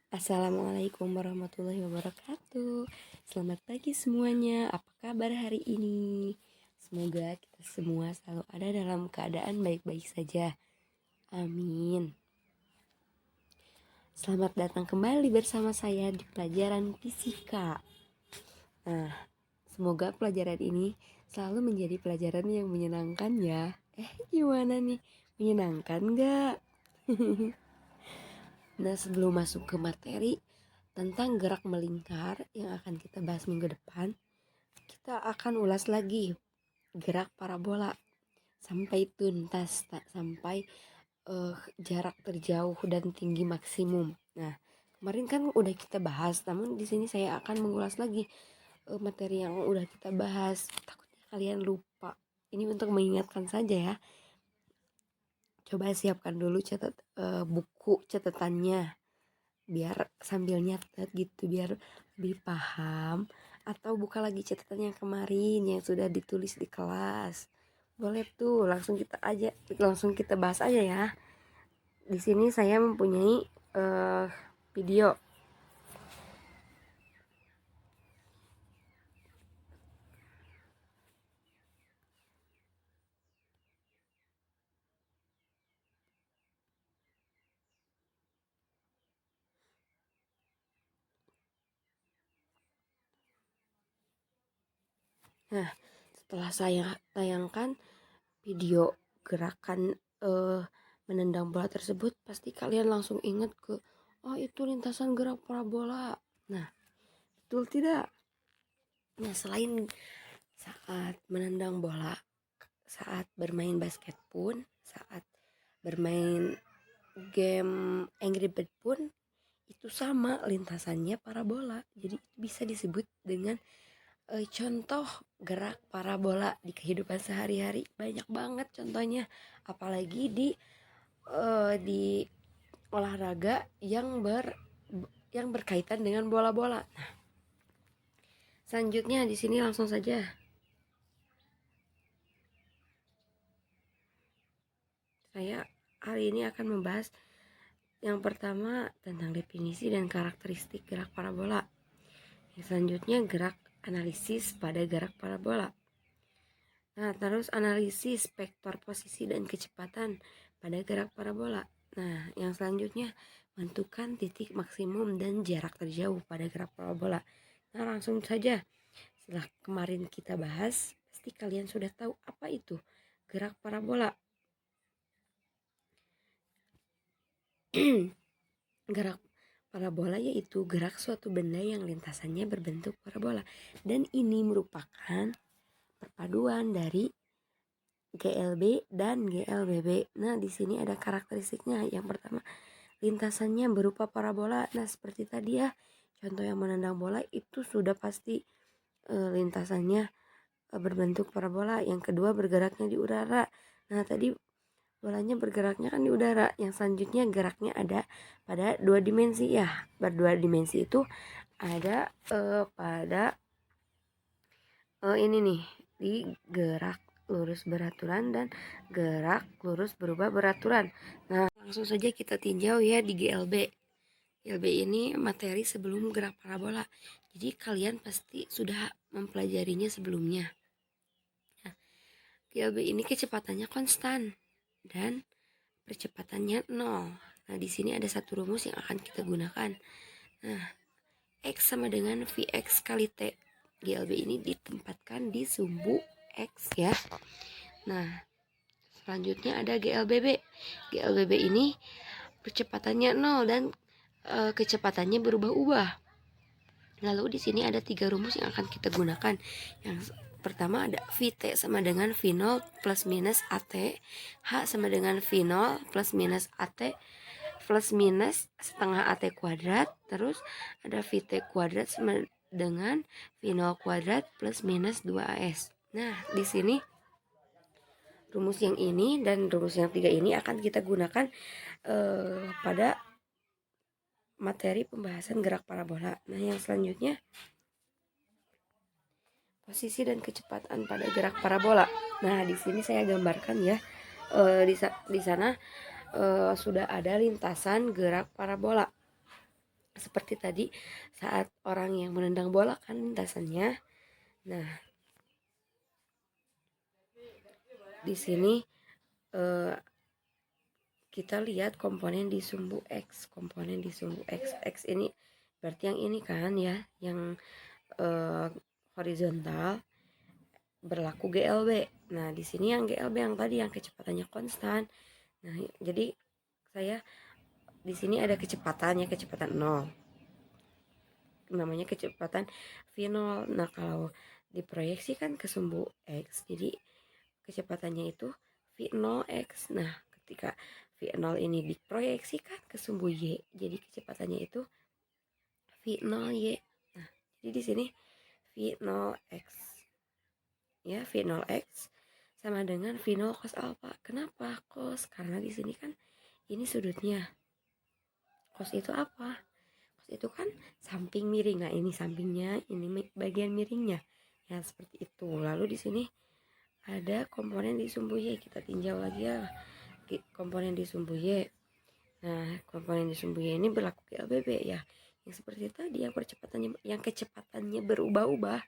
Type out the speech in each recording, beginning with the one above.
Assalamualaikum warahmatullahi wabarakatuh. Selamat pagi semuanya. Apa kabar hari ini? Semoga kita semua selalu ada dalam keadaan baik-baik saja. Amin. Selamat datang kembali bersama saya di pelajaran fisika. Nah, semoga pelajaran ini selalu menjadi pelajaran yang menyenangkan ya. Gimana nih? Menyenangkan gak? Nah, sebelum masuk ke materi tentang gerak melingkar yang akan kita bahas minggu depan, kita akan ulas lagi gerak parabola sampai tuntas, sampai jarak terjauh dan tinggi maksimum. Nah, kemarin kan udah kita bahas, namun di sini saya akan mengulas lagi materi yang udah kita bahas. Takutnya kalian lupa. Ini untuk mengingatkan saja ya. Coba siapkan dulu buku catatannya biar sambil nyatet gitu, biar lebih paham, atau buka lagi catatan yang kemarin yang sudah ditulis di kelas. Boleh tuh, langsung kita bahas aja ya. Di sini saya mempunyai video. Nah, setelah saya tayangkan video gerakan menendang bola tersebut, pasti kalian langsung ingat ke, oh itu lintasan gerak parabola. Nah, betul tidak? Nah, selain saat menendang bola, saat bermain basket pun, saat bermain game Angry Bird pun, itu sama lintasannya parabola. Jadi bisa disebut dengan contoh gerak parabola di kehidupan sehari-hari. Banyak banget contohnya, apalagi di olahraga yang berkaitan dengan bola-bola. Nah, selanjutnya di sini langsung saja saya hari ini akan membahas yang pertama tentang definisi dan karakteristik gerak parabola. Yang selanjutnya gerak analisis pada gerak parabola. Nah, terus analisis vektor posisi dan kecepatan pada gerak parabola. Nah, yang selanjutnya menentukan titik maksimum dan jarak terjauh pada gerak parabola. Nah, langsung saja. Setelah kemarin kita bahas, pasti kalian sudah tahu apa itu gerak parabola. Gerak parabola yaitu gerak suatu benda yang lintasannya berbentuk parabola, dan ini merupakan perpaduan dari GLB dan GLBB. Nah, di sini ada karakteristiknya. Yang pertama, lintasannya berupa parabola. Nah, seperti tadi ya, contoh yang menendang bola itu sudah pasti lintasannya berbentuk parabola. Yang kedua, bergeraknya di udara. Nah, tadi bolanya bergeraknya kan di udara. Yang selanjutnya geraknya ada pada dua dimensi ya. Berdua dimensi itu ada pada ini nih, di gerak lurus beraturan dan gerak lurus berubah beraturan. Nah, langsung saja kita tinjau ya di GLB. GLB ini materi sebelum gerak parabola. Jadi kalian pasti sudah mempelajarinya sebelumnya. Nah, GLB ini kecepatannya konstan dan percepatannya 0. Nah, di sini ada satu rumus yang akan kita gunakan. Nah, X sama dengan Vx kali T. GLB ini ditempatkan di sumbu X ya. Nah, selanjutnya ada GLBB. GLBB ini kecepatannya 0 dan kecepatannya berubah-ubah. Lalu di sini ada 3 rumus yang akan kita gunakan. Yang pertama ada Vt sama dengan V0 plus minus At. H sama dengan V0 plus minus At plus minus setengah At kuadrat. Terus ada Vt kuadrat sama dengan V0 kuadrat plus minus 2As. Nah, di sini rumus yang ini dan rumus yang 3 ini akan kita gunakan pada materi pembahasan gerak parabola. Nah, yang selanjutnya posisi dan kecepatan pada gerak parabola. Nah, di sini saya gambarkan ya. Di sana sudah ada lintasan gerak parabola. seperti tadi saat orang yang menendang bola kan lintasannya. Nah, di sini eh, kita lihat komponen di sumbu X. Komponen di sumbu X. X ini berarti yang ini kan ya, yang horizontal berlaku GLB. Nah, di sini yang GLB yang tadi yang kecepatannya konstan. Nah, jadi saya di sini ada kecepatannya, kecepatan 0. Namanya kecepatan V0. Nah, kalau diproyeksikan ke sumbu X, jadi kecepatannya itu V0X. Nah, ketika V0 ini diproyeksikan ke sumbu Y, jadi kecepatannya itu V0Y. Nah, jadi di sini V0X. Ya, V0X sama dengan V0 cos alpha. Kenapa cos? Karena di sini kan ini sudutnya. Cos itu apa? Cos itu kan samping miring. Nah, ini sampingnya, ini bagian miringnya. Ya, seperti itu. Lalu di sini ada komponen di sumbu Y. Kita tinjau lagi ya komponen di sumbu Y. Nah, komponen di sumbu Y ini berlaku ke LBB ya. Yang seperti tadi yang kecepatannya berubah-ubah.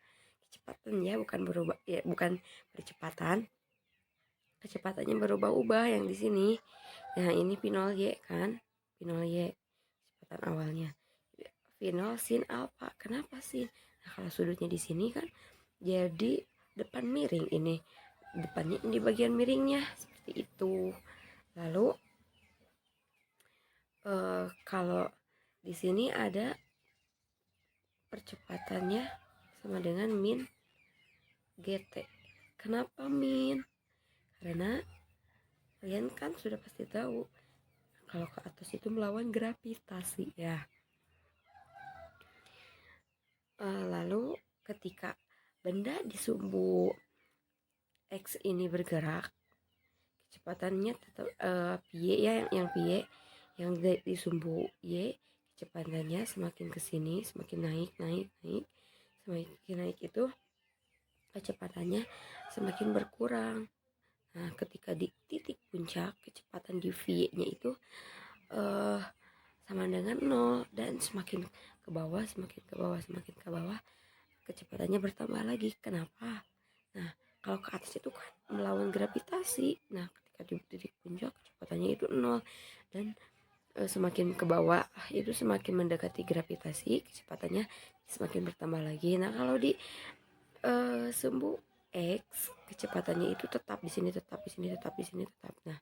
Kecepatan ya, bukan berubah ya, bukan percepatan. Kecepatannya berubah-ubah yang di sini. Nah, ini V0Y kan? V0Y kecepatan awalnya. V0 sin alpha. Kenapa sin? Nah, kalau sudutnya di sini kan jadi depan miring ini. Depannya di bagian miringnya seperti itu. Lalu kalau di sini ada percepatannya sama dengan min GT. Kenapa min? Karena kalian kan sudah pasti tahu kalau ke atas itu melawan gravitasi ya. Lalu ketika benda di sumbu X ini bergerak, kecepatannya tetap Y ya, yang Y yang di sumbu Y, kecepatannya semakin ke sini, semakin naik, semakin naik itu kecepatannya semakin berkurang. Nah, ketika di titik puncak, kecepatan di V-nya itu sama dengan 0 dan semakin ke bawah, kecepatannya bertambah lagi. Kenapa? Nah, kalau ke atas itu kan melawan gravitasi. Nah, ketika di titik puncak kecepatannya itu 0 dan semakin ke bawah itu semakin mendekati gravitasi, kecepatannya semakin bertambah lagi. Nah, kalau di sumbu X kecepatannya itu tetap di sini, tetap di sini, tetap di sini, tetap. Nah,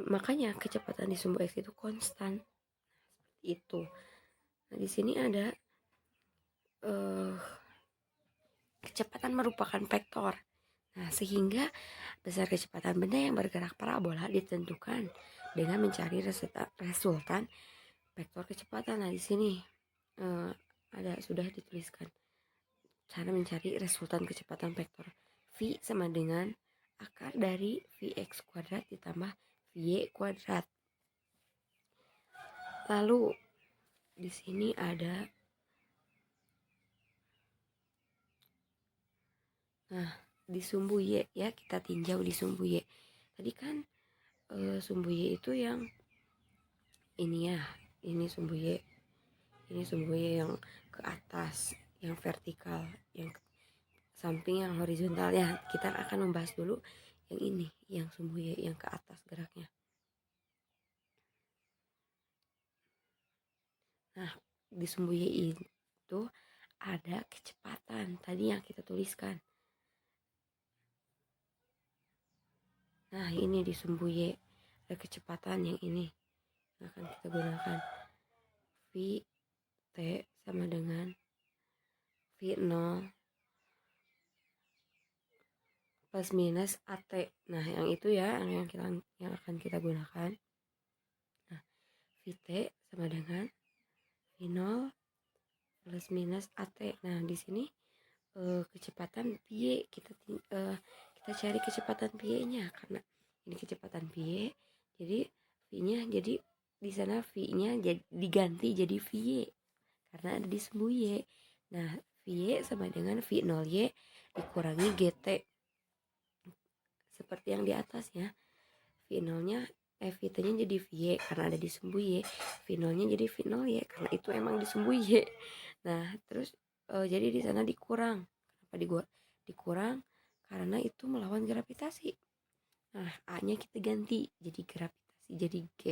makanya kecepatan di sumbu X itu konstan. Itu. Nah, di sini ada kecepatan merupakan vektor. Nah, sehingga besar kecepatan benda yang bergerak parabola ditentukan dengan mencari resultan vektor kecepatan. Nah, di sini ada sudah dituliskan cara mencari resultan kecepatan vektor. V sama dengan akar dari Vx kuadrat ditambah Vy kuadrat. Lalu di sini ada di sumbu Y ya, kita tinjau di sumbu Y. Tadi kan sumbu Y itu yang ini ya, ini sumbu Y. Ini sumbu Y yang ke atas, yang vertikal, yang samping, yang horizontal ya. Kita akan membahas dulu yang ini, yang sumbu Y yang ke atas geraknya. Nah, di sumbu Y itu ada kecepatan tadi yang kita tuliskan. Nah, ini di sumbu Y ada kecepatan yang ini yang akan kita gunakan. V T sama dengan V0 plus minus AT. Nah, yang itu ya yang akan kita gunakan. Nah, VT sama dengan V0 plus minus AT. Nah, di sini kecepatan pi kita cari kecepatan pi-nya karena ini kecepatan pi, jadi v-nya jadi di sana v-nya diganti jadi vy karena ada di sumbu y. Nah, vy sama dengan v0y dikurangi gt seperti yang di atas ya. V0-nya V-nya jadi VY karena ada di sumbu Y, V0-nya jadi V0 Y karena itu emang di sumbu Y. Nah, terus jadi di sana dikurang. Kenapa dikurang? Karena itu melawan gravitasi. Nah, A-nya kita ganti jadi gravitasi, jadi G.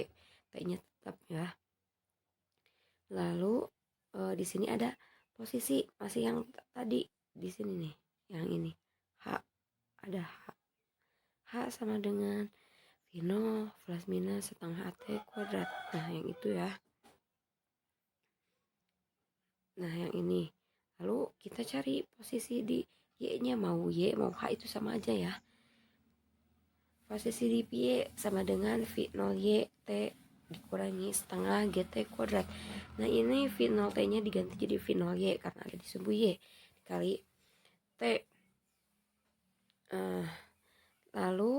T-nya tetap ya. Lalu di sini ada posisi masih yang tadi di sini nih, yang ini H, ada H sama dengan V0 plus minus setengah AT kuadrat. Nah, yang itu ya. Nah, yang ini. Lalu kita cari posisi di Y-nya, mau Y mau H itu sama aja ya. Posisi di Y sama dengan V0Y T dikurangi setengah GT kuadrat. Nah, ini V0T-nya diganti jadi V0Y karena ada di sumbu Y dikali T. Lalu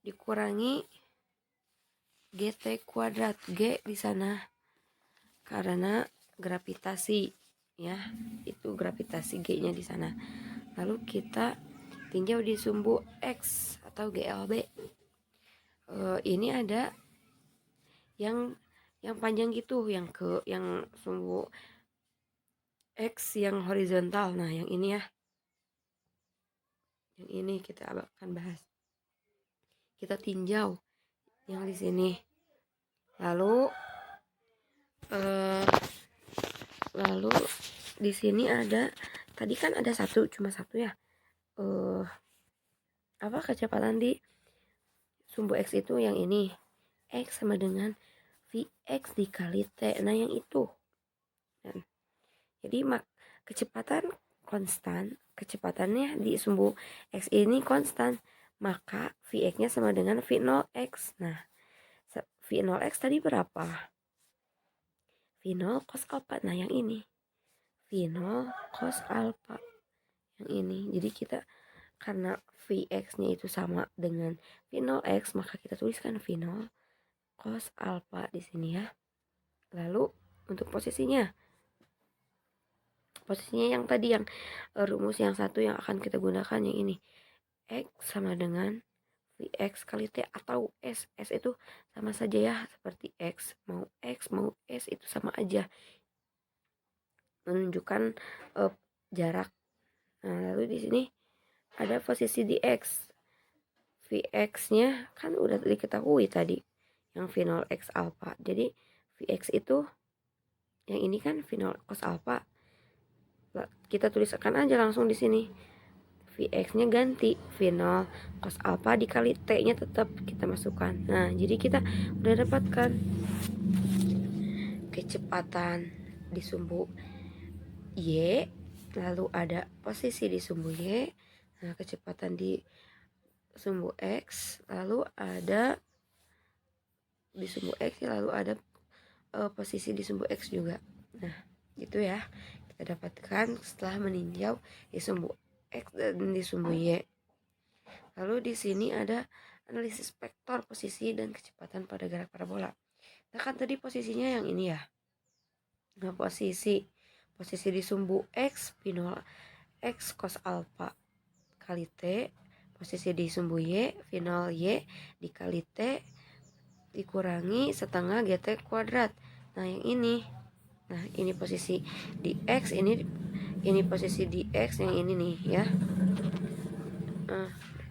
dikurangi GT kuadrat. G di sana karena gravitasi ya, itu gravitasi G-nya di sana. Lalu kita tinjau di sumbu X atau GLB. Ini ada yang panjang gitu, yang sumbu X yang horizontal. Nah, yang ini ya. Yang ini kita akan bahas. Kita tinjau yang di sini. Lalu di sini ada, tadi kan ada cuma satu ya. Apa kecepatan di sumbu X itu yang ini. X sama dengan Vx dikali T. Nah, yang itu. Dan, jadi kecepatan konstan, kecepatannya di sumbu X ini konstan, maka Vx-nya sama dengan V0x. Nah, V0x tadi berapa? V0 cos alpha. Nah, yang ini V0 cos alpha. Yang ini. Jadi kita karena Vx-nya itu sama dengan V0x, maka kita tuliskan V0 cos alpha di sini ya. Lalu untuk posisinya yang tadi, yang rumus yang satu yang akan kita gunakan yang ini. X sama dengan Vx kali T atau S. S itu sama saja ya, seperti X mau S itu sama aja, menunjukkan jarak. Nah, lalu di sini ada posisi di X. Vx-nya kan udah diketahui tadi, yang V0x alpha. Jadi Vx itu yang ini kan V0 cos alpha. Kita tuliskan aja langsung di sini. Vx-nya ganti V0 cos alpha dikali T-nya tetap kita masukkan. Nah, jadi kita udah dapatkan kecepatan di sumbu Y, lalu ada posisi di sumbu Y. Nah, kecepatan di sumbu X, lalu ada di sumbu X, lalu ada posisi di sumbu X juga. Nah, gitu ya kita dapatkan setelah meninjau di sumbu X dan di sumbu Y. Lalu di sini ada analisis vektor posisi dan kecepatan pada gerak parabola. Nah, kan tadi posisinya yang ini ya. Nah, posisi di sumbu X V0 X cos alpha kali T, posisi di sumbu Y V0 Y dikali T dikurangi setengah GT kuadrat. Nah, yang ini. Nah, ini posisi di X, ini posisi di X, yang ini nih ya.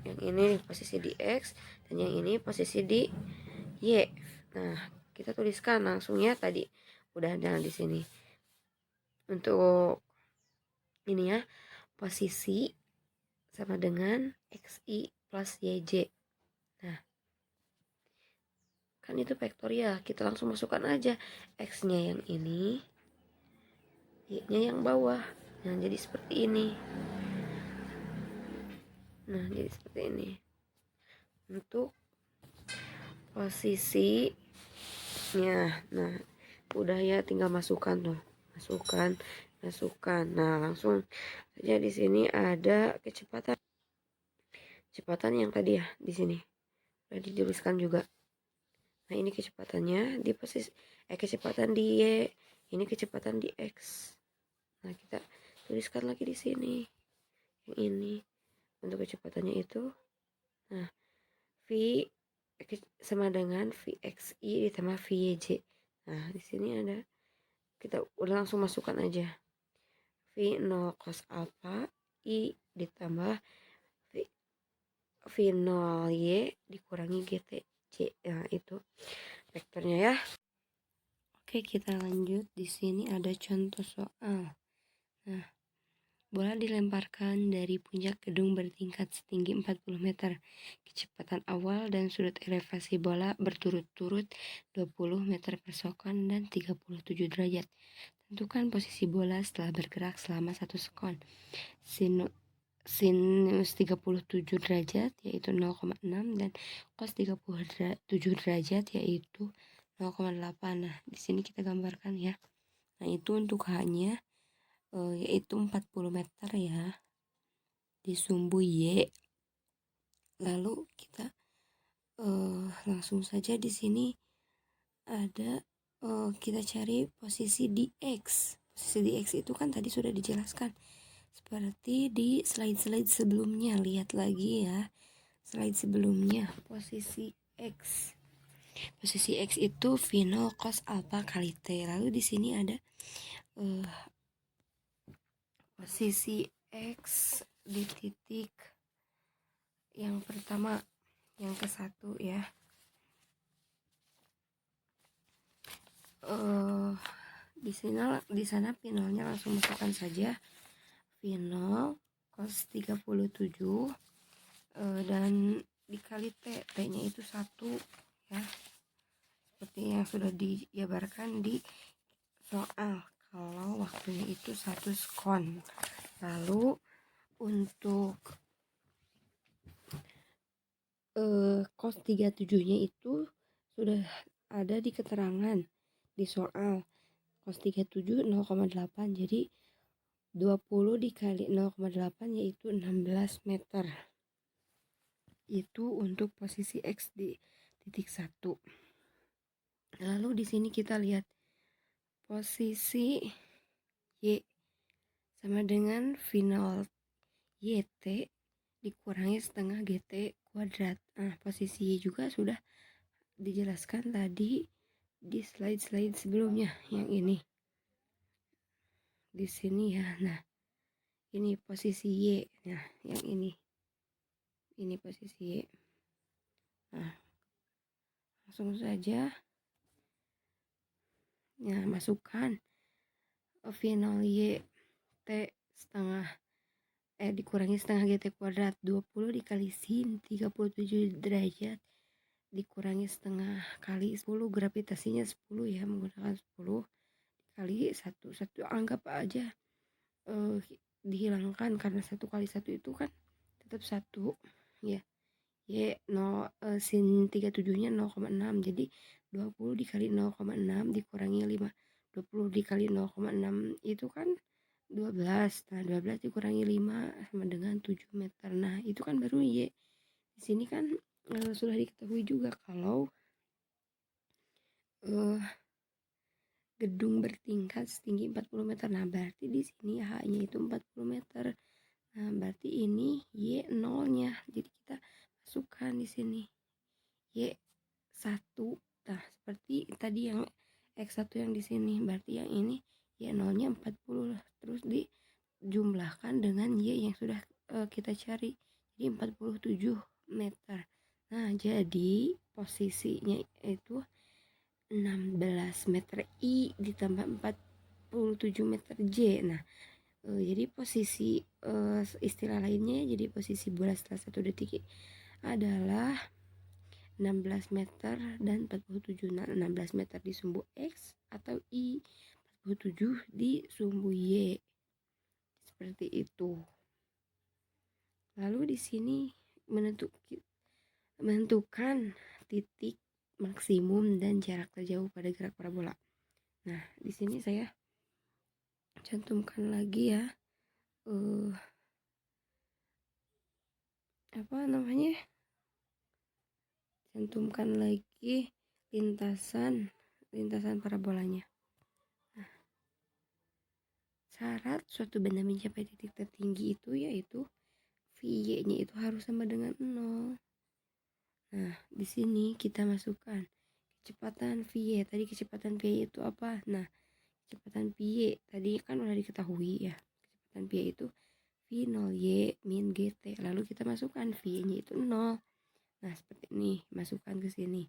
Yang ini posisi di X dan yang ini posisi di Y. Nah, kita tuliskan langsung ya, tadi udah ada di sini. Untuk ini ya, posisi sama dengan XI plus YJ. Nah, kan itu vektorial, kita langsung masukkan aja X-nya yang ini, Y-nya yang bawah. Nah, jadi seperti ini. Untuk posisinya, nah udah ya, tinggal masukkan tuh, masukkan. Nah, langsung saja di sini ada kecepatan yang tadi ya, di sini udah dituliskan juga. Nah, ini kecepatannya di posisi kecepatan di Y, ini kecepatan di X. Nah, kita tuliskan lagi di sini yang ini untuk kecepatannya itu. Nah, V sama dengan VXI ditambah VYJ. Nah, di sini ada, kita udah langsung masukkan aja. V0 cos alpha I ditambah V0 Y dikurangi GTJ. Nah, itu vektornya ya. Oke, kita lanjut. Di sini ada contoh soal. Nah, bola dilemparkan dari puncak gedung bertingkat setinggi 40 meter. Kecepatan awal dan sudut elevasi bola berturut-turut 20 meter per sekon dan 37 derajat. Tentukan posisi bola setelah bergerak selama 1 sekon. Sinus 37 derajat yaitu 0,6 dan cos 37 derajat yaitu 0,8. Nah, di sini kita gambarkan ya. Nah, itu untuk H-nya yaitu 40 meter ya di sumbu Y. Lalu kita langsung saja di sini ada kita cari posisi di X. Posisi di X itu kan tadi sudah dijelaskan seperti di slide-slide sebelumnya. Lihat lagi ya slide sebelumnya. Posisi X. Posisi X itu V0 cos alpha kali T. Lalu di sini ada posisi X di titik yang pertama, yang ke-1 ya. Di sana V0-nya langsung masukkan saja. V0 cos 37 dan dikali T. T-nya itu 1 ya. Seperti yang sudah dijabarkan di soal. Kalau waktunya itu 1 sekon. Lalu untuk cos 37-nya itu sudah ada di keterangan di soal. Cos 37 0,8, jadi 20 dikali 0,8 yaitu 16 meter. Itu untuk posisi X di titik 1. Lalu di sini kita lihat posisi Y sama dengan V0 YT dikurangi setengah GT kuadrat. Nah, posisi Y juga sudah dijelaskan tadi di slide-slide sebelumnya yang ini. Di sini ya. Nah, ini posisi Y. Nah, yang ini. Ini posisi Y. Nah, langsung saja. Nah, masukkan V0 Y T setengah dikurangi setengah GT kuadrat 20 dikali sin 37 derajat dikurangi setengah kali 10, gravitasinya 10 ya, menggunakan 10 dikali 1 anggap aja dihilangkan karena 1 kali 1 itu kan tetap 1 ya. Y 0 sin 37-nya 0,6, jadi 20 dikali 0,6 dikurangi 5. 20 dikali 0,6 itu kan 12. Nah, 12 dikurangi 5 sama dengan 7 meter. Nah, itu kan baru Y. Di sini kan sudah diketahui juga kalau gedung bertingkat setinggi 40 meter. Nah, berarti di sini H-nya itu 40 meter. Nah, berarti ini Y 0-nya. Jadi kita masukkan di sini Y 1. Nah, seperti tadi yang X1 yang di sini. Berarti yang ini Y 0-nya 40. Terus dijumlahkan dengan Y yang sudah kita cari. Jadi 47 meter. Nah, jadi posisinya itu 16 meter I ditambah 47 meter J. Nah, jadi posisi istilah lainnya, jadi posisi bola setelah 1 detik adalah 16 meter dan 47. Nah, 16 meter di sumbu X atau I, 47 di sumbu Y. Seperti itu. Lalu di sini menentukan titik maksimum dan jarak terjauh pada gerak parabola. Nah, di sini saya cantumkan lagi ya cantumkan lagi lintasan parabolanya. Nah, syarat suatu benda mencapai titik tertinggi itu yaitu VY-nya itu harus sama dengan 0. Nah, di sini kita masukkan kecepatan V. Tadi kecepatan V itu apa? Nah, kecepatan V tadi kan udah diketahui ya. Kecepatan V itu V0Y min GT. Lalu kita masukkan V-nya itu 0. Nah, seperti ini. Masukkan ke sini.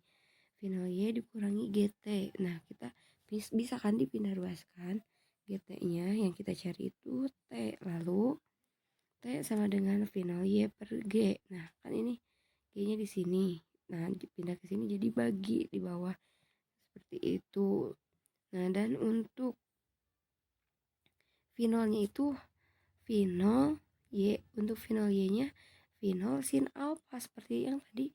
V0Y dikurangi GT. Nah, kita bisa kan dipindah ruaskan. GT-nya yang kita cari itu T. Lalu T sama dengan V0Y per G. Nah, kan ini G-nya di sini. Nah, dipindah ke sini jadi bagi di bawah. Seperti itu. Nah, dan untuk V0-nya itu V0 Y. Untuk V0 Y-nya V0 sin alpha seperti yang tadi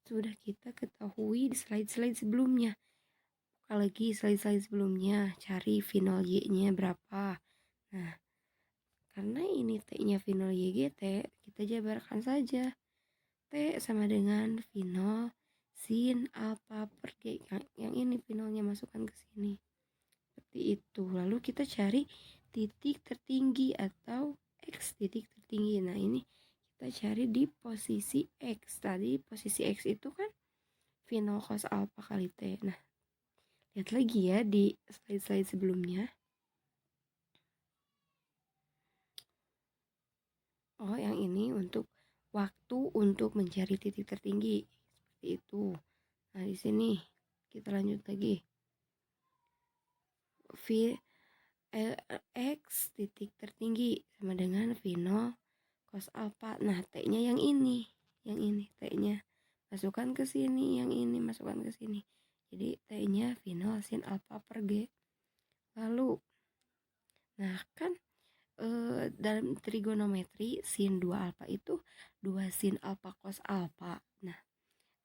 sudah kita ketahui di slide-slide sebelumnya. Buka lagi slide-slide sebelumnya, cari V0 Y-nya berapa. Nah, karena ini T-nya V0 Y GT, kita jabarkan saja. T sama dengan V0 sin alpha per G. Yang ini V0-nya masukkan ke sini. Seperti itu. Lalu kita cari titik tertinggi atau X titik tertinggi. Nah, ini kita cari di posisi X. Tadi posisi X itu kan V0 cos alpha kali T. Nah, lihat lagi ya di slide-slide sebelumnya. Oh, yang ini untuk waktu untuk mencari titik tertinggi. Seperti itu. Nah, di sini kita lanjut lagi. X titik tertinggi sama dengan V0 cos alpha. Nah, T-nya yang ini. Yang ini T-nya. Masukkan ke sini, yang ini masukkan ke sini. Jadi T-nya V0 sin alpha per G. Lalu, nah kan dalam trigonometri sin 2 alpha itu 2 sin alpha cos alpha. Nah,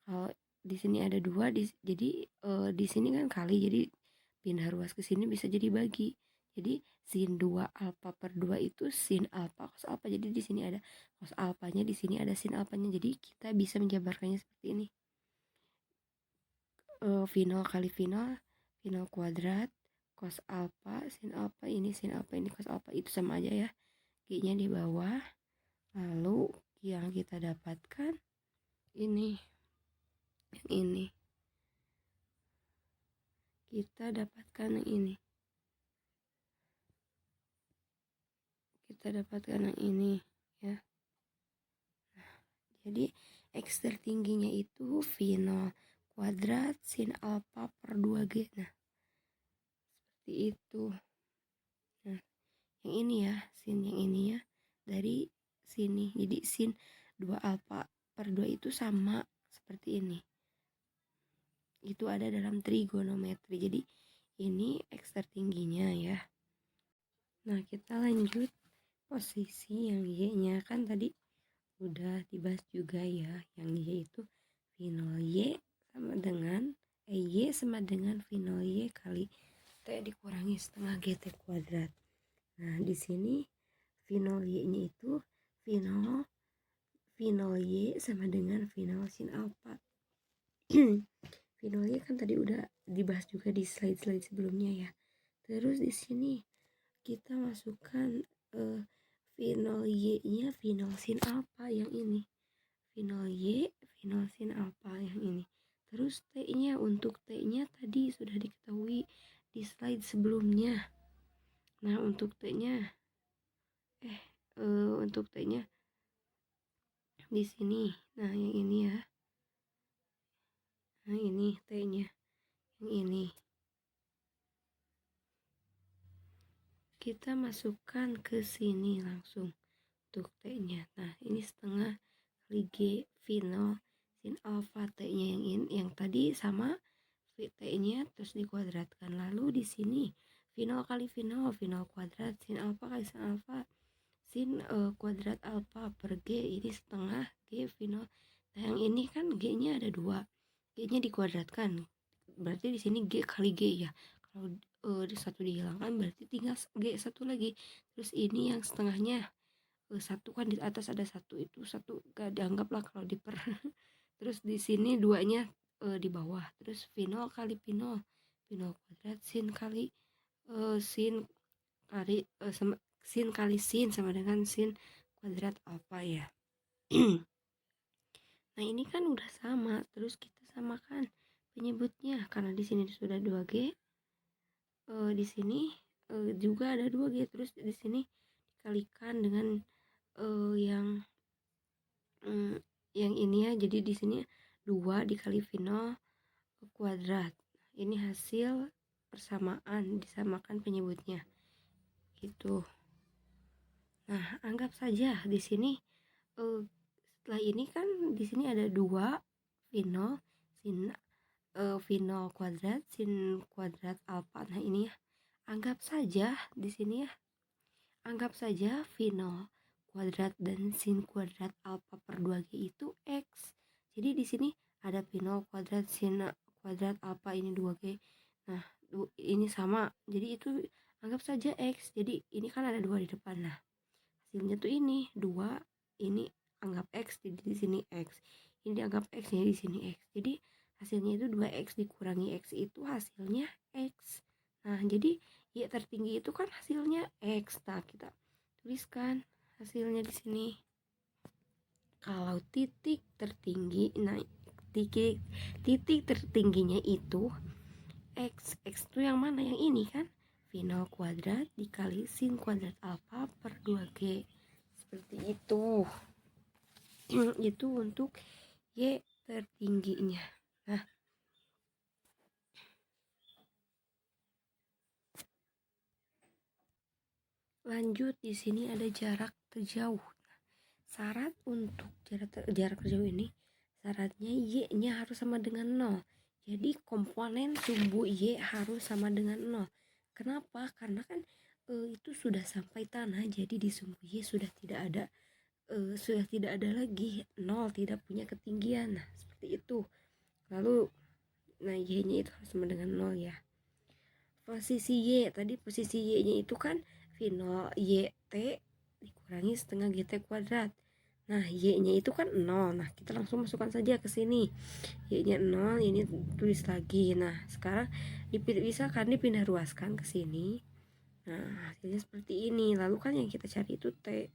kalau di sini ada 2 jadi di sini kan kali, jadi pindah ruas ke sini bisa jadi bagi. Jadi sin 2 alpha per 2 itu sin alpha cos alpha. Jadi di sini ada cos alpanya, di sini ada sin alpanya. Jadi kita bisa menjabarkannya seperti ini. V0 kali V0 kuadrat cos alpha sin alpha, ini sin alpha, ini cos alpha, itu sama aja ya. G-nya di bawah. Lalu yang kita dapatkan ini, yang ini. Kita dapatkan yang ini. Kita dapatkan yang ini ya. Jadi X tertingginya itu V0 kuadrat sin alpha per 2G. Nah, seperti itu. Nah, yang ini ya, sin yang ini ya, dari sini. Jadi sin 2 alpha per 2 itu sama seperti ini. Itu ada dalam trigonometri. Jadi ini X tertingginya ya. Nah, kita lanjut posisi yang Y-nya kan tadi udah dibahas juga ya. Yang Y itu V0 Y sama dengan Y sama dengan V0 Y kali T dikurangi setengah GT kuadrat. Nah, di sini V0 Y-nya itu V0 Y sama dengan V0 sin alpha. V0 Y kan tadi udah dibahas juga di slide-slide sebelumnya ya. Terus di sini kita masukkan V0 Y-nya V0 sin alpha yang ini. V0 Y, V0 sin alpha yang ini. Terus T-nya, untuk T-nya tadi sudah diketahui di slide sebelumnya. Nah, untuk T-nya untuk T-nya di sini. Nah, yang ini ya. Nah, ini T-nya. Yang ini. Kita masukkan ke sini langsung untuk T-nya. Nah, ini setengah kali G V0 sin alpha. T-nya yang ini, yang tadi sama T-nya terus dikuadratkan. Lalu di sini V0 kali V0 kuadrat sin alpha kali sin alpha sin kuadrat alpha per G, ini setengah G V0. Nah, yang ini kan G-nya ada 2. G-nya dikuadratkan. Berarti di sini G kali G ya. Kalau satu dihilangkan berarti tinggal G satu lagi. Terus ini yang setengahnya satu kan di atas ada satu, itu satu gak dianggaplah kalau diper. Terus di sini duanya di bawah. Terus V0 kali V0 kuadrat sin kali sin kali sin kali sin sama dengan sin kuadrat alpha ya. Nah, ini kan udah sama, terus kita samakan penyebutnya karena di sini sudah 2G, di sini juga ada 2G, terus di sini dikalikan dengan yang yang ini ya. Jadi di sini 2 dikali V0 kuadrat. Ini hasil persamaan, disamakan penyebutnya. Gitu. Nah, anggap saja di sini setelah ini kan di sini ada 2 V0 sin V0 kuadrat sin kuadrat alfa. Nah, ini ya. Anggap saja di sini ya. Anggap saja V0 kuadrat dan sin kuadrat alfa per 2G itu X. Jadi di sini ada V0 kuadrat sin kuadrat alfa ini 2G. Nah, ini sama. Jadi itu anggap saja X. Jadi ini kan ada 2 di depan. Nah, hasilnya tuh ini 2, ini anggap X, jadi di sini X. Ini dianggap X, jadi di sini X. Jadi hasilnya itu 2X dikurangi X itu hasilnya X. Nah, jadi Y tertinggi itu kan hasilnya X. Nah, kita tuliskan hasilnya di sini. Kalau titik tertinggi, nah titik tertingginya itu X. X itu yang mana? Yang ini kan? V0 kuadrat dikali sin kuadrat alfa per 2G. Seperti itu. Itu untuk Y tertingginya. Nah, lanjut di sini ada jarak terjauh. Syarat untuk jarak terjauh ini, syaratnya Y-nya harus sama dengan 0. Jadi komponen sumbu Y harus sama dengan 0. Kenapa? Karena kan itu sudah sampai tanah, jadi di sumbu Y sudah tidak ada lagi 0, tidak punya ketinggian. Nah, seperti itu. Lalu nah Y-nya itu harus sama dengan 0 ya. Posisi Y, tadi posisi Y-nya itu kan V0 YT dikurangi setengah GT kuadrat. Nah, Y-nya itu kan 0. Nah, kita langsung masukkan saja ke sini. Y-nya 0, ini tulis lagi. Nah, sekarang bisa kan dipindah ruaskan ke sini. Nah, hasilnya seperti ini. Lalu kan yang kita cari itu T.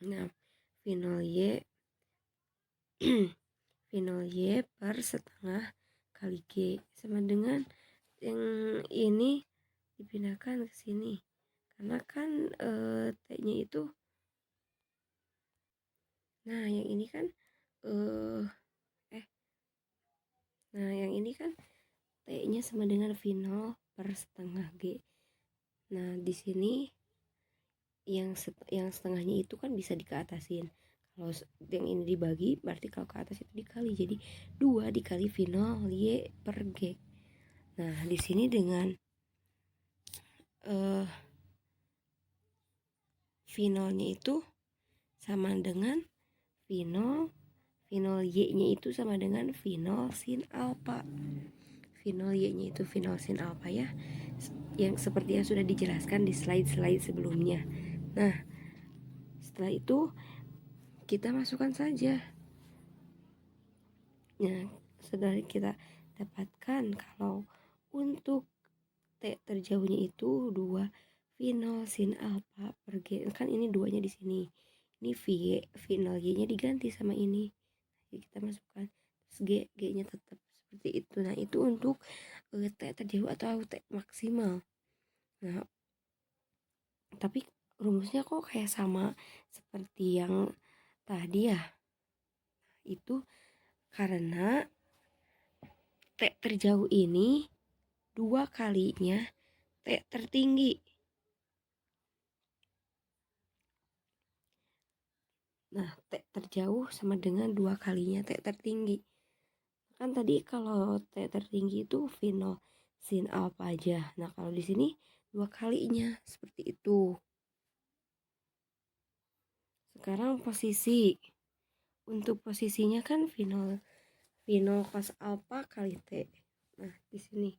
Nah, V0 Y V0 Y per setengah kali G sama dengan yang ini dipindahkan ke sini. Karena kan T-nya itu, nah yang ini kan nah yang ini kan T-nya sama dengan V0 per setengah G. Nah, di sini yang setengahnya itu kan bisa dikeatasin. Kalau yang ini dibagi, berarti kalau ke atas itu dikali. Jadi 2 dikali V0 Y per G. Nah, di sini dengan V0-nya itu sama dengan V0 Y-nya itu sama dengan V0 sin alfa. V0 Y-nya itu V0 sin alfa ya. Yang seperti yang sudah dijelaskan di slide-slide sebelumnya. Nah, setelah itu kita masukkan saja. Nah, setelah kita dapatkan kalau untuk T terjauhnya itu 2 V0 sin alfa per G. Kan ini 2-nya di sini. Ini V0 Y-nya diganti sama ini. Jadi kita masukkan terus G-nya tetap seperti itu. Nah, itu untuk T terjauh atau T maksimal. Nah, tapi rumusnya kok kayak sama seperti yang tadi ya. Itu karena T terjauh ini 2 kalinya T tertinggi. Nah, T terjauh sama dengan 2 kalinya T tertinggi. Kan tadi kalau T tertinggi itu V0 sin alfa aja. Nah, kalau di sini 2 kalinya seperti itu. Sekarang posisi. Untuk posisinya kan V0 cos alfa kali T. Nah, di sini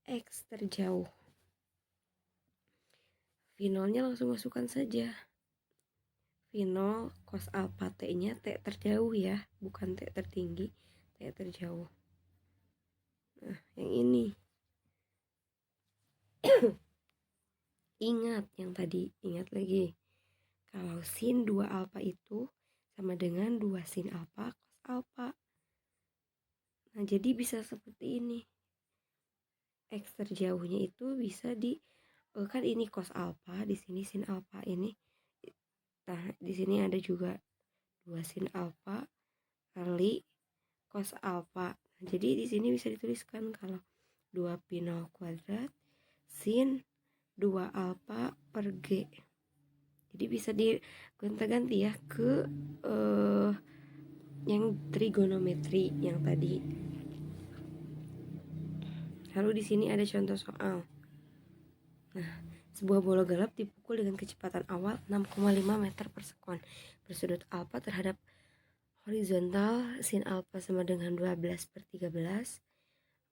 X terjauh. V0-nya langsung masukkan saja. V0 cos alfa T-nya T terjauh ya, bukan T tertinggi, T terjauh. Nah, yang ini. Ingat yang tadi, ingat lagi. Kalau sin 2 alfa itu sama dengan 2 sin alfa cos alfa. Nah, jadi bisa seperti ini. X terjauhnya itu bisa kan ini cos alfa, di sini sin alfa ini. Nah, di sini ada juga 2 sin alfa kali cos alfa. Nah, jadi di sini bisa dituliskan kalau 2 pi nol kuadrat sin 2 alfa per G. Jadi bisa digonta-ganti ya ke yang trigonometri yang tadi. Lalu di sini ada contoh soal. Nah, sebuah bola gelap dipukul dengan kecepatan awal 6,5 meter per sekon bersudut alfa terhadap horizontal sin alfa sama dengan 12 per 13,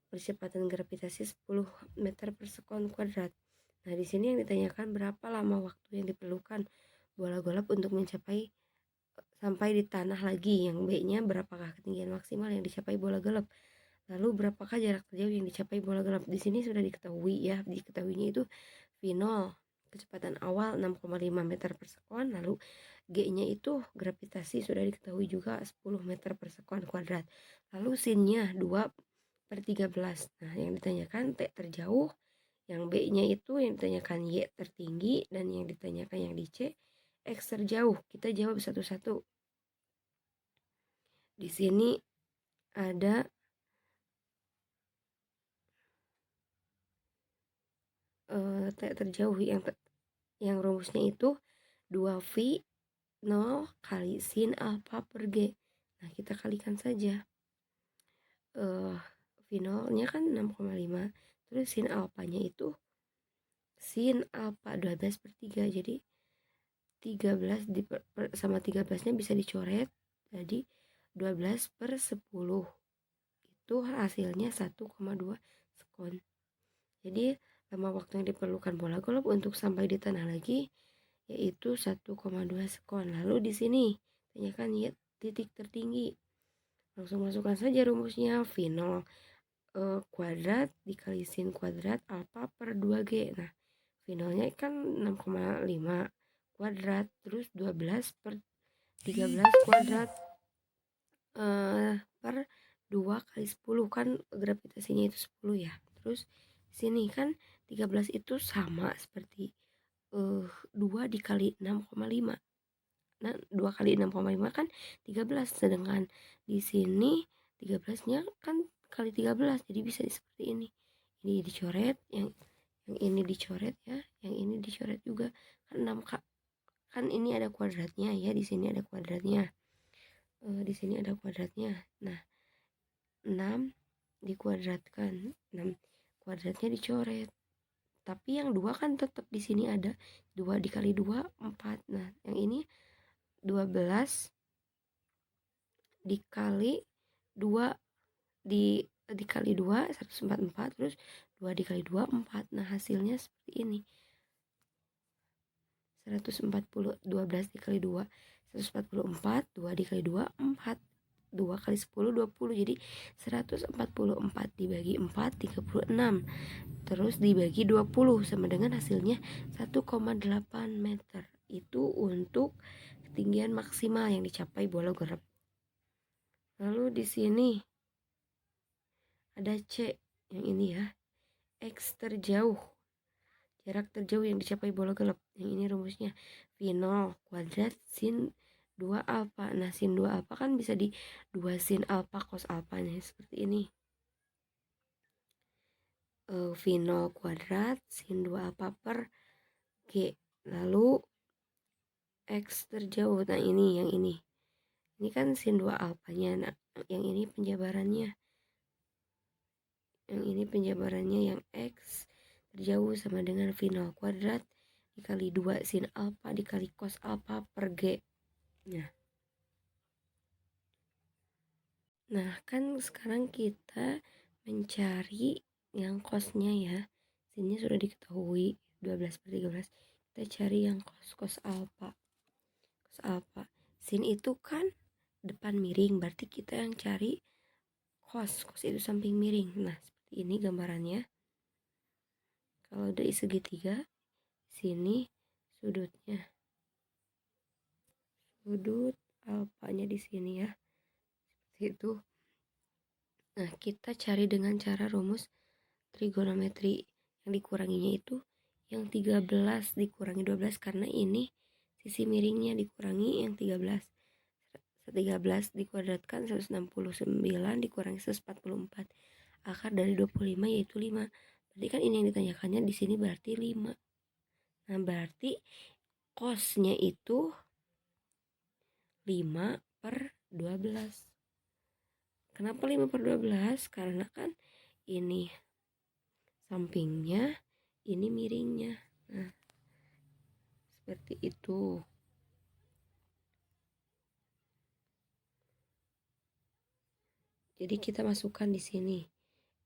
percepatan gravitasi 10 meter per sekon kuadrat. Nah, di sini yang ditanyakan berapa lama waktu yang diperlukan bola gelap untuk sampai di tanah lagi, yang B-nya berapakah ketinggian maksimal yang dicapai bola gelap. Lalu berapakah jarak terjauh yang dicapai bola gelap? Di sini sudah diketahui ya, diketahuinya itu V0 kecepatan awal 6,5 meter per sekon, lalu G-nya itu gravitasi sudah diketahui juga 10 meter per sekon kuadrat. Lalu sin-nya 2 per 13. Nah, yang ditanyakan T terjauh, yang B-nya itu yang ditanyakan Y tertinggi, dan yang ditanyakan yang di C X terjauh. Kita jawab satu-satu. Di sini ada T terjauh yang rumusnya itu 2V 0 kali sin alfa per G. Nah, kita kalikan saja. V0 nya kan 6,5, terus sin alfanya itu sin alfa 12 per 3, jadi 13 sama 13 nya bisa dicoret, jadi 12 per 10, itu hasilnya 1,2 sekon. Jadi lama waktu yang diperlukan bola golf untuk sampai di tanah lagi yaitu 1,2 sekon. Lalu di sini tanyakan ya titik tertinggi. Langsung masukkan saja rumusnya V0 kuadrat dikali sin kuadrat alfa per 2G. Nah, V0 nya kan 6,5 kuadrat, terus 12 per 13 kuadrat per 2 kali 10, kan gravitasinya itu 10 ya. Terus sini kan 13 itu sama seperti 2 dikali 6,5. Nah, 2 kali 6,5 kan 13, sedangkan di sini 13-nya kan kali 13, jadi bisa seperti ini. Ini dicoret, yang ini dicoret ya, yang ini dicoret juga. Kan 6 kan ini ada kuadratnya ya, di sini ada kuadratnya. Di sini ada kuadratnya. Nah, 6 dikuadratkan, 6 kuadratnya dicoret. Tapi yang 2 kan tetap di sini ada 2 dikali 2 4. Nah, yang ini 12 dikali 2 dikali 2 144, terus 2 dikali 2 4. Nah, hasilnya seperti ini. 140, 12 dikali 2 144, 2 dikali 2 4, 2 kali 10 20, jadi 144 dibagi 4 36, terus dibagi 20 sama dengan hasilnya 1,8 meter. Itu untuk ketinggian maksimal yang dicapai bola golf. Lalu di sini ada C yang ini ya, X terjauh, jarak terjauh yang dicapai bola golf. Yang ini rumusnya V0 kuadrat sin 2 alfa. Nah, sin 2 alfa kan bisa di 2 sin alfa cos alfanya seperti ini. V0 kuadrat sin 2 alfa per G. Lalu X terjauh. Nah, ini yang ini. Ini kan sin 2 alfanya. Nah, yang ini penjabarannya. Yang ini penjabarannya, yang X terjauh sama dengan V0 kuadrat dikali 2 sin alfa dikali cos alfa per G. Nah, kan sekarang kita mencari yang cosnya ya. Sinnya sudah diketahui 12 per 13. Kita cari yang cos alfa. Cos alfa. Sin itu kan depan miring, berarti kita yang cari cos. Cos itu samping miring. Nah, seperti ini gambarannya. Kalau dari segitiga, sini sudutnya. Sudut alfanya di sini ya. Seperti itu. Nah, kita cari dengan cara rumus trigonometri. Yang dikuranginya itu yang 13 dikurangi 12 karena ini sisi miringnya dikurangi yang 13. 13 dikuadratkan 169 dikurangi 144. Akar dari 25 yaitu 5. Berarti kan ini yang ditanyakannya di sini berarti 5. Nah, berarti cosnya itu 5/12. Kenapa 5/12? Karena kan ini sampingnya, ini miringnya. Nah, seperti itu. Jadi kita masukkan di sini.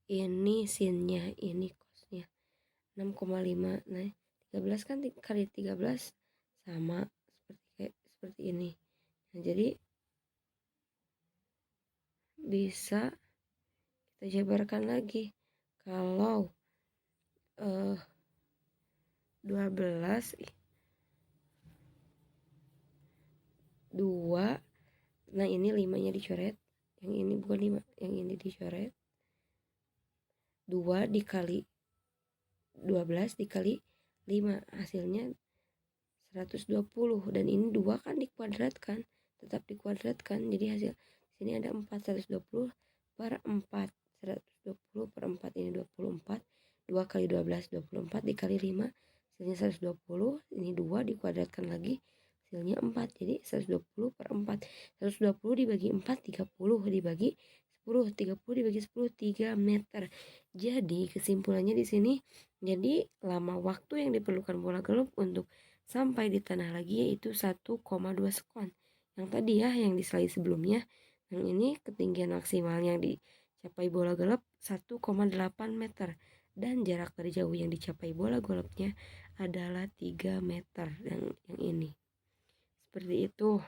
Ini sinnya, ini cosnya. 6,5. Nah, 13 kan kali 13 sama seperti ini. Nah, jadi bisa kita jabarkan lagi. Kalau 12 2, nah ini 5-nya dicoret, yang ini bukan 5, yang ini dicoret. 2 dikali 12 dikali 5 hasilnya 120, dan ini 2 kan dikuadratkan, tetap dikuadratkan, jadi hasil sini ada 4, 120/4, 120/4 ini 24, 2 kali 12 24 dikali 5 hasilnya 120, ini 2 dikuadratkan lagi hasilnya 4, jadi 120/4. 120 dibagi 4 30, dibagi 10 30 dibagi 10 3 meter. Jadi kesimpulannya di sini, jadi lama waktu yang diperlukan bola golf untuk sampai di tanah lagi yaitu 1,2 sekon. Yang tadi ya, yang di slide sebelumnya, yang ini ketinggian maksimal yang dicapai bola golf 1,8 meter, dan jarak terjauh yang dicapai bola golfnya adalah 3 meter. Yang ini seperti itu.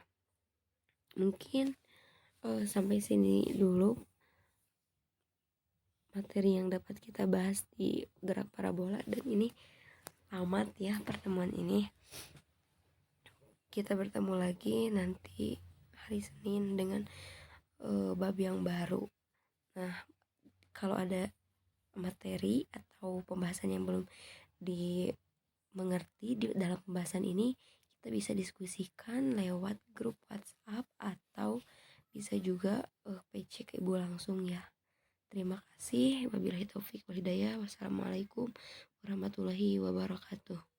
Mungkin sampai sini dulu materi yang dapat kita bahas di gerak parabola, dan ini tamat ya pertemuan ini. Kita bertemu lagi nanti hari Senin dengan bab yang baru. Nah, kalau ada materi atau pembahasan yang belum dimengerti di dalam pembahasan ini, kita bisa diskusikan lewat grup WhatsApp atau bisa juga PC ke Ibu langsung ya. Terima kasih. Wabillahi taufik wal hidayah. Wassalamualaikum warahmatullahi wabarakatuh.